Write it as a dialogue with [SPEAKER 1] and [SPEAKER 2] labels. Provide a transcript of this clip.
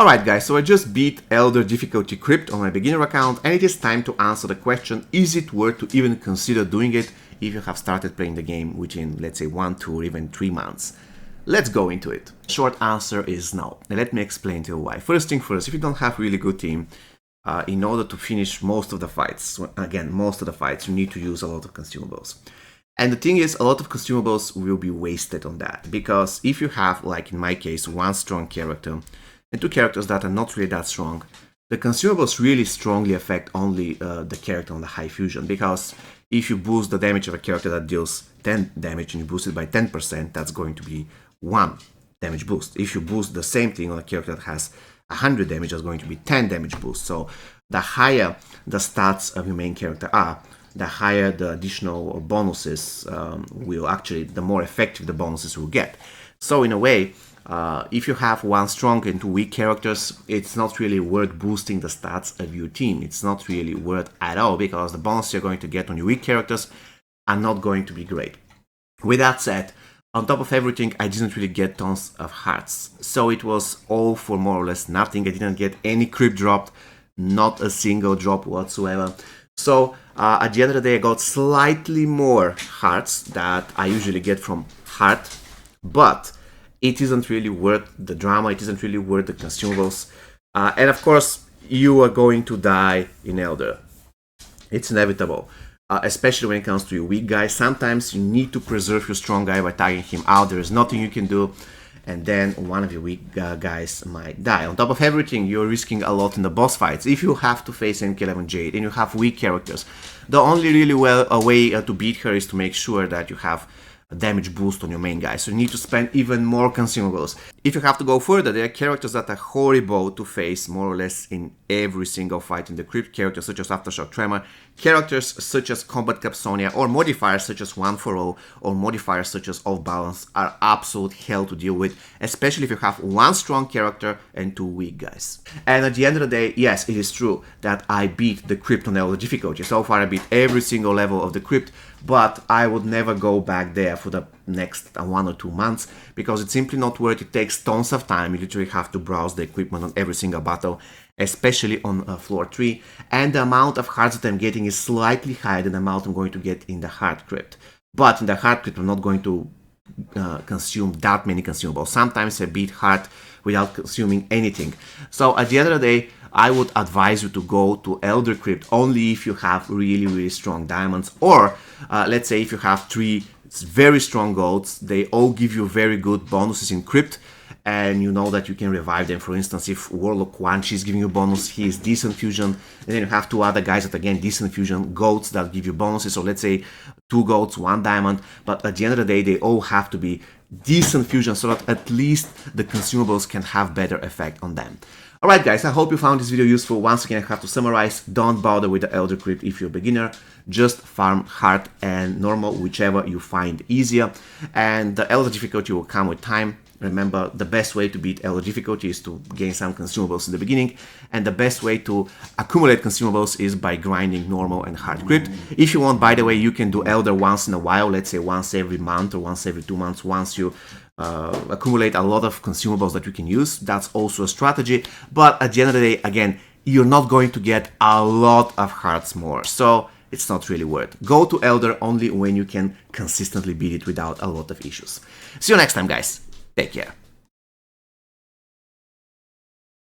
[SPEAKER 1] Alright guys, so I just beat Elder Difficulty Crypt on my beginner account, and it is time to answer the question, is it worth to even consider doing it if you have started playing the game within, let's say, 1, 2 or even 3 months? Let's go into it. Short answer is no. Now let me explain to you why. First thing first, if you don't have a really good team, in order to finish most of the fights, you need to use a lot of consumables. And the thing is, a lot of consumables will be wasted on that, because if you have, like in my case, one strong character and 2 characters that are not really that strong, the consumables really strongly affect only the character on the high fusion, because if you boost the damage of a character that deals 10 damage and you boost it by 10%, that's going to be 1 damage boost. If you boost the same thing on a character that has 100 damage, that's going to be 10 damage boost. So the higher the stats of your main character are, the higher the additional bonuses will actually, the more effective the bonuses will get. So in a way, if you have 1 strong and 2 weak characters, it's not really worth boosting the stats of your team. It's not really worth at all, because the bonuses you're going to get on your weak characters are not going to be great. With that said, on top of everything, I didn't really get tons of hearts. So it was all for more or less nothing. I didn't get any crypt dropped, not a single drop whatsoever. So at the end of the day, I got slightly more hearts that I usually get from heart, but it isn't really worth the drama, it isn't really worth the consumables. And of course, you are going to die in Elder. It's inevitable, especially when it comes to your weak guy. Sometimes you need to preserve your strong guy by tagging him out. There is nothing you can do, and then one of your weak guys might die. On top of everything, you're risking a lot in the boss fights. If you have to face NK11 Jade and you have weak characters, the only really way to beat her is to make sure that you have damage boost on your main guy, so you need to spend even more consumables. If you have to go further, there are characters that are horrible to face more or less in every single fight in the crypt, characters such as Aftershock Tremor, characters such as Combat Capsonia, or modifiers such as One for All, or modifiers such as Off Balance are absolute hell to deal with, especially if you have 1 strong character and 2 weak guys. And at the end of the day, yes, it is true that I beat the crypt on Elder difficulty. So far I beat every single level of the crypt, but I would never go back there for the next 1 or 2 months, because it's simply not worth it. It takes tons of time. You literally have to browse the equipment on every single battle, especially on floor 3, and the amount of hearts that I'm getting is slightly higher than the amount I'm going to get in the hard crypt. But in the hard crypt, I'm not going to consume that many consumables. Sometimes I beat hard without consuming anything. So at the end of the day, I would advise you to go to Elder Crypt only if you have really strong diamonds, or let's say if you have 3 very strong golds. They all give you very good bonuses in crypt, and you know that you can revive them. For instance, if Warlock 1, she's giving you bonus, he is decent fusion, and then you have 2 other guys that again decent fusion, goats that give you bonuses. So let's say 2 goats, 1 diamond, but at the end of the day they all have to be decent fusion, so that at least the consumables can have better effect on them. Alright guys, I hope you found this video useful. Once again, I have to summarize: don't bother with the Elder Crypt if you're a beginner. Just farm hard and normal, whichever you find easier. And the Elder difficulty will come with time. Remember, the best way to beat Elder difficulty is to gain some consumables in the beginning, and the best way to accumulate consumables is by grinding normal and hard crypt. If you want, by the way, you can do Elder once in a while, let's say once every month or once every 2 months, once you accumulate a lot of consumables that you can use. That's also a strategy, but at the end of the day, again, you're not going to get a lot of hearts more, so it's not really worth. Go to Elder only when you can consistently beat it without a lot of issues. See you next time, guys. Take care.